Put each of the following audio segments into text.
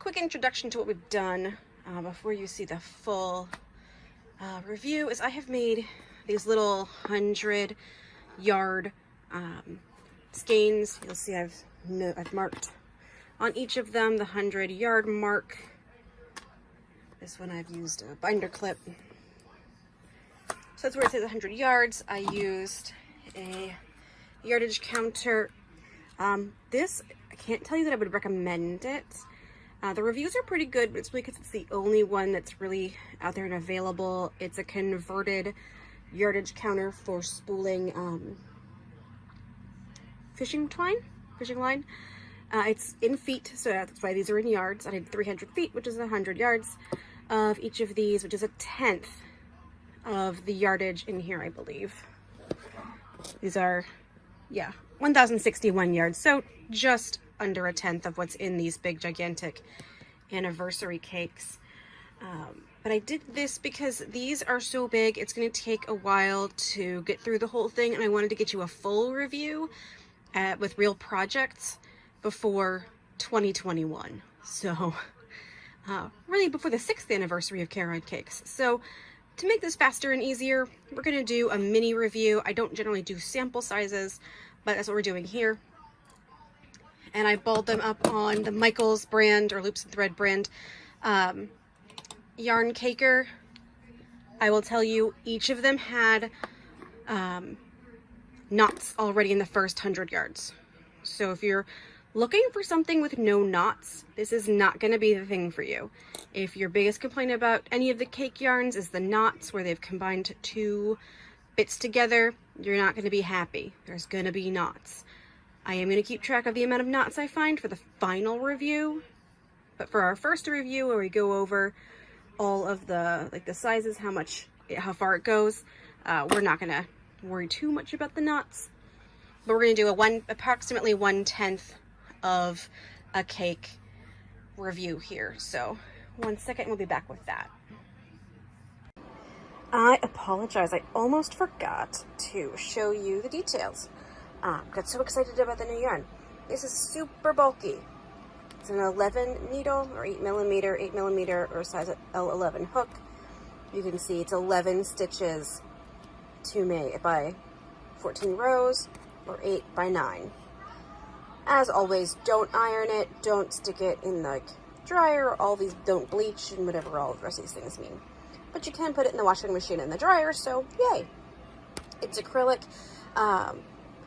quick introduction to what we've done before you see the full review is I have made these little 100-yard skeins. You'll see I've marked on each of them the 100-yard mark. This one I've used a binder clip. So that's where it says 100 yards. I used a yardage counter. This, I can't tell you that I would recommend it. The reviews are pretty good, but it's really because it's the only one that's really out there and available. It's a converted yardage counter for spooling fishing line. It's in feet, so that's why these are in yards. I did 300 feet, which is 100 yards of each of these, which is a 1/10 of the yardage in here, I believe. These are, yeah, 1,061 yards, so just under a 1/10 of what's in these big, gigantic anniversary cakes. But I did this because these are so big, it's going to take a while to get through the whole thing, and I wanted to get you a full review with real projects before 2021. So, really before the 6th anniversary of Caron cakes. So, to make this faster and easier, we're going to do a mini review. I don't generally do sample sizes, but that's what we're doing here. And I balled them up on the Michaels brand, or Loops and Thread brand, yarn caker. I will tell you, each of them had knots already in the first 100 yards. So if you're looking for something with no knots, this is not going to be the thing for you. If your biggest complaint about any of the cake yarns is the knots where they've combined two bits together, you're not going to be happy. There's going to be knots. I am going to keep track of the amount of knots I find for the final review, but for our first review where we go over all of the, like the sizes, how far it goes, we're not going to worry too much about the knots, but we're going to do approximately 1/10 of a cake review here. So 1 second, we'll be back with that. I apologize, I almost forgot to show you the details. Got so excited about the new yarn. This is super bulky. It's an 11 needle or 8mm or size L11 hook. You can see it's 11 stitches to make by 14 rows or 8 by 9. As always, don't iron it, don't stick it in the dryer, all these don't bleach and whatever all the rest of these things mean. But you can put it in the washing machine and the dryer, so yay. It's acrylic,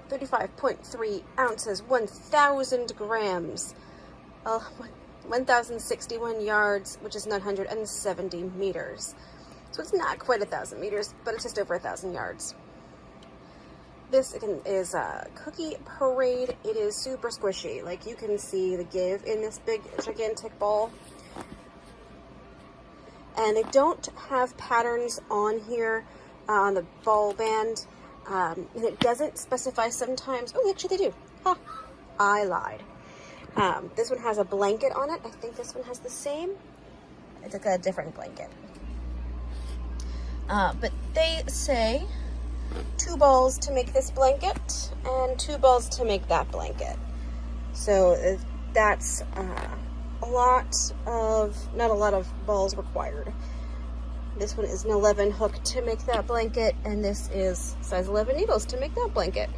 35.3 ounces, 1,000 grams, 1,061 yards, which is 970 meters. So it's not quite 1,000 meters, but it's just over 1,000 yards. This again is a Cookie Parade. It is super squishy. Like, you can see the give in this big, gigantic ball. And they don't have patterns on here on the ball band. And it doesn't specify sometimes. Oh, actually they do. Huh. I lied. This one has a blanket on it. I think this one has the same. It's like a different blanket. But they say 2 balls to make this blanket and 2 balls to make that blanket. So that's not a lot of balls required. This one is an 11 hook to make that blanket, and this is size 11 needles to make that blanket.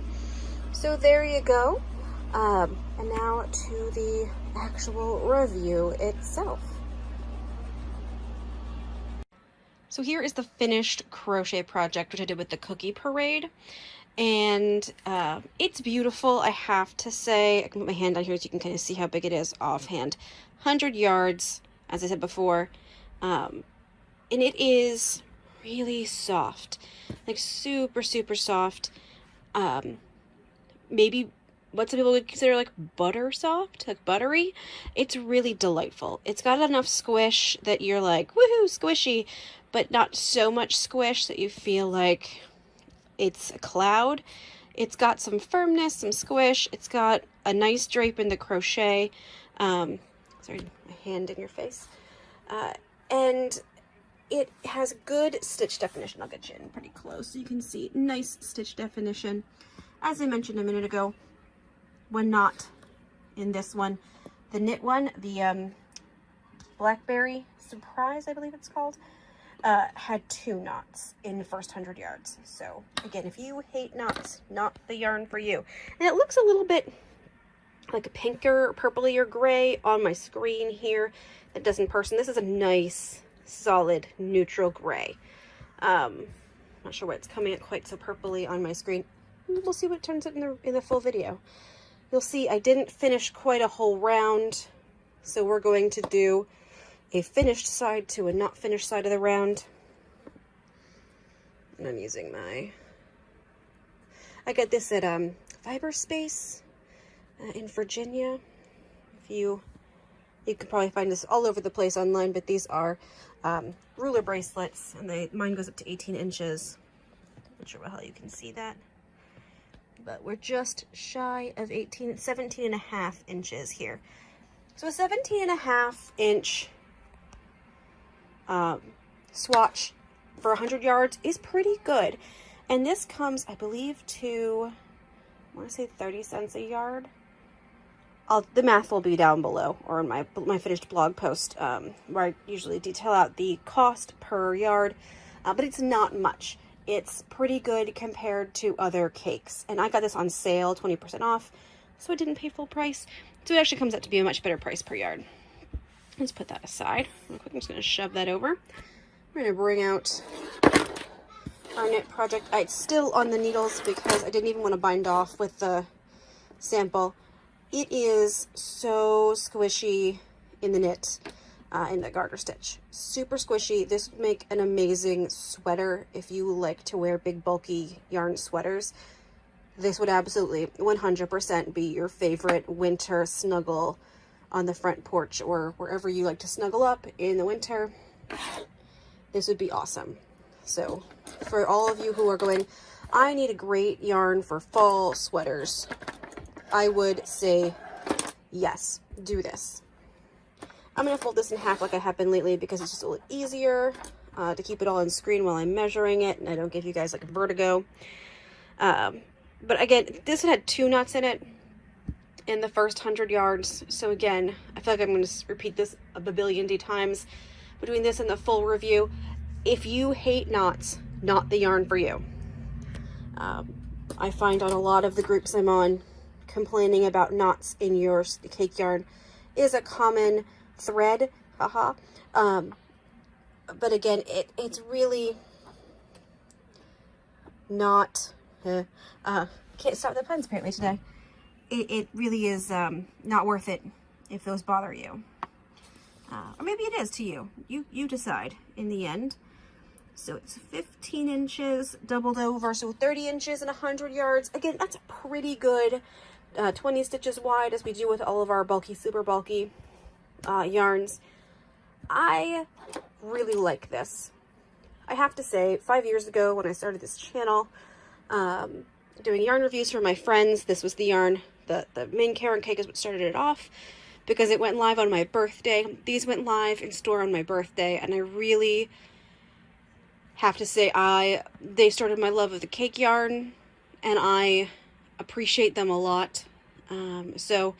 So there you go. And now to the actual review itself. So here is the finished crochet project, which I did with the Cookie Parade. And it's beautiful, I have to say. I can put my hand on here so you can kind of see how big it is offhand. 100 yards, as I said before. And it is really soft. Like super, super soft. Maybe what some people would consider like butter soft, like buttery. It's really delightful. It's got enough squish that you're like, woohoo, squishy, but not so much squish that you feel like it's a cloud. It's got some firmness, some squish. It's got a nice drape in the crochet. Sorry, my hand in your face. And it has good stitch definition. I'll get you in pretty close so you can see nice stitch definition. As I mentioned a minute ago, one knot in this one. The knit one, the Blackberry Surprise, I believe it's called, had 2 knots in the first 100 yards. So again, if you hate knots, not the yarn for you. And it looks a little bit like a pinker, purpley, or gray on my screen here. It does in person. This is a nice, solid, neutral gray. Not sure why it's coming out quite so purpley on my screen. We'll see what it turns out in the full video. You'll see I didn't finish quite a whole round, so we're going to do a finished side to a not finished side of the round. And I'm using I got this at Fiber Space in Virginia. If you can probably find this all over the place online, but these are ruler bracelets, and mine goes up to 18 inches. Not sure how you can see that, but we're just shy of 18, 17 and a half inches here. So a 17 and a half inch swatch for 100 yards is pretty good. And this comes, I believe, to, I want to say 30 cents a yard. The math will be down below, or in my finished blog post, where I usually detail out the cost per yard, but it's not much. It's pretty good compared to other cakes. And I got this on sale, 20% off, so I didn't pay full price. So it actually comes out to be a much better price per yard. Let's put that aside real quick. I'm just going to shove that over. We're going to bring out our knit project. It's still on the needles because I didn't even want to bind off with the sample. It is so squishy in the knit, in the garter stitch. Super squishy. This would make an amazing sweater if you like to wear big bulky yarn sweaters. This would absolutely 100% be your favorite winter snuggle on the front porch or wherever you like to snuggle up in the winter. This would be awesome. So for all of you who are going, I need a great yarn for fall sweaters, I would say yes, do this. I'm going to fold this in half like I have been lately because it's just a little easier to keep it all on screen while I'm measuring it and I don't give you guys like a vertigo. But again, this had 2 knots in it in the first 100 yards. So again, I feel like I'm going to repeat this a babillion times between this and the full review. If you hate knots, not the yarn for you. I find on a lot of the groups I'm on, complaining about knots in your cake yarn is a common thread. Haha. But again, it's really not can't stop the puns apparently today. It really is not worth it if those bother you, or maybe it is to you. You decide in the end. So it's 15 inches doubled over, so 30 inches and 100 yards. Again, that's a pretty good 20 stitches wide, as we do with all of our bulky, super bulky yarns. I really like this. I have to say, 5 years ago when I started this channel, doing yarn reviews for my friends, this was the yarn, the main Caron cake is what started it off, because it went live on my birthday. These went live in store on my birthday, and I really have to say they started my love of the cake yarn, and I appreciate them a lot. So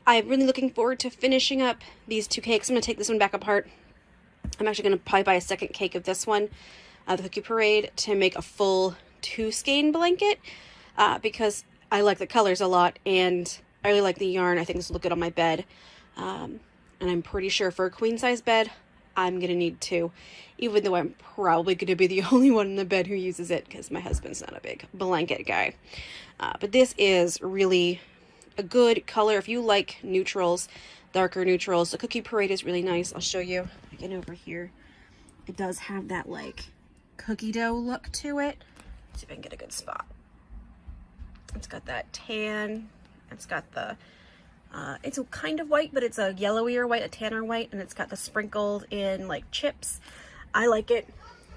I'm really looking forward to finishing up these 2 cakes. I'm going to take this one back apart. I'm actually going to probably buy a second cake of this one, the Cookie Parade, to make a full 2 skein blanket, because I like the colors a lot, and I really like the yarn. I think this will look good on my bed. And I'm pretty sure for a queen size bed, I'm going to need 2, even though I'm probably going to be the only one in the bed who uses it because my husband's not a big blanket guy. But this is really a good color. If you like neutrals, darker neutrals, the Cookie Parade is really nice. I'll show you again over here. It does have that like cookie dough look to it. Let's see if I can get a good spot. It's got that tan. It's got the it's a kind of white, but it's a yellowier white, a tanner white, and it's got the sprinkled in like chips. I like it.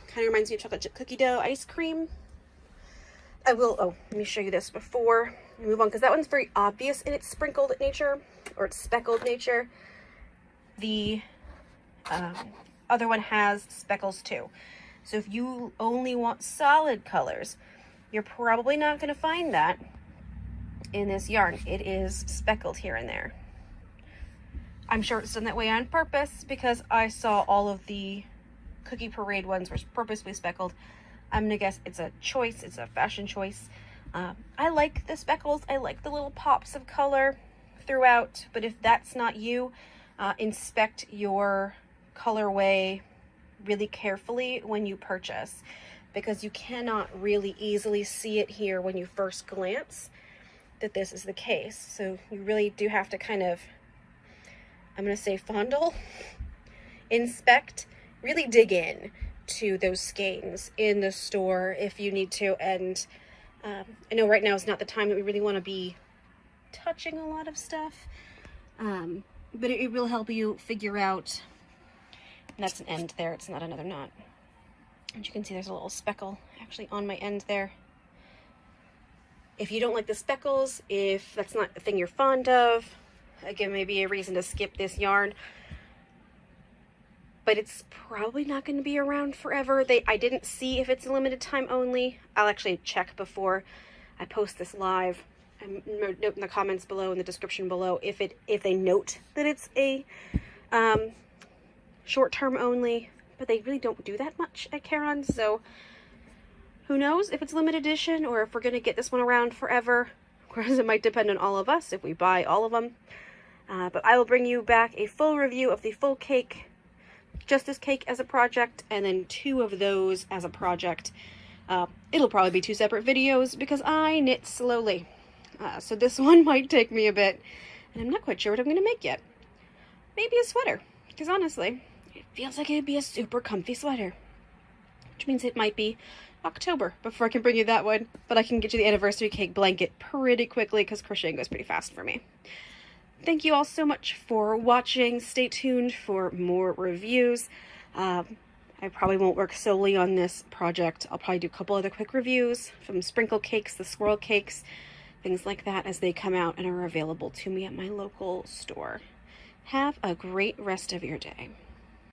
Kind of reminds me of chocolate chip cookie dough ice cream. Let me show you this before we move on, because that one's very obvious in its sprinkled nature, or its speckled nature. The other one has speckles too. So if you only want solid colors, you're probably not going to find that in this yarn. It is speckled here and there. I'm sure it's done that way on purpose because I saw all of the Cookie Parade ones were purposely speckled. I'm gonna guess it's a choice, it's a fashion choice. I like the speckles, I like the little pops of color throughout, but if that's not you, inspect your colorway really carefully when you purchase, because you cannot really easily see it here when you first glance that this is the case. So you really do have to kind of, I'm going to say fondle, inspect, really dig in to those skeins in the store if you need to. And I know right now is not the time that we really want to be touching a lot of stuff, but it will help you figure out. And that's an end there, it's not another knot. And you can see there's a little speckle actually on my end there. If you don't like the speckles, if that's not the thing you're fond of, again, maybe a reason to skip this yarn. But it's probably not going to be around forever. I didn't see if it's a limited time only. I'll actually check before I post this live. And note in the comments below, in the description below, if they note that it's a short term only. But they really don't do that much at Caron, so who knows if it's limited edition or if we're going to get this one around forever. Whereas it might depend on all of us if we buy all of them. But I will bring you back a full review of the full cake, just this cake as a project, and then 2 of those as a project. It'll probably be 2 separate videos because I knit slowly. So this one might take me a bit, and I'm not quite sure what I'm going to make yet. Maybe a sweater, because honestly, it feels like it'd be a super comfy sweater. Which means it might be October before I can bring you that one, but I can get you the anniversary cake blanket pretty quickly because crocheting goes pretty fast for me. Thank you all so much for watching. Stay tuned for more reviews. I probably won't work solely on this project. I'll probably do a couple other quick reviews from sprinkle cakes, the swirl cakes, things like that as they come out and are available to me at my local store. Have a great rest of your day.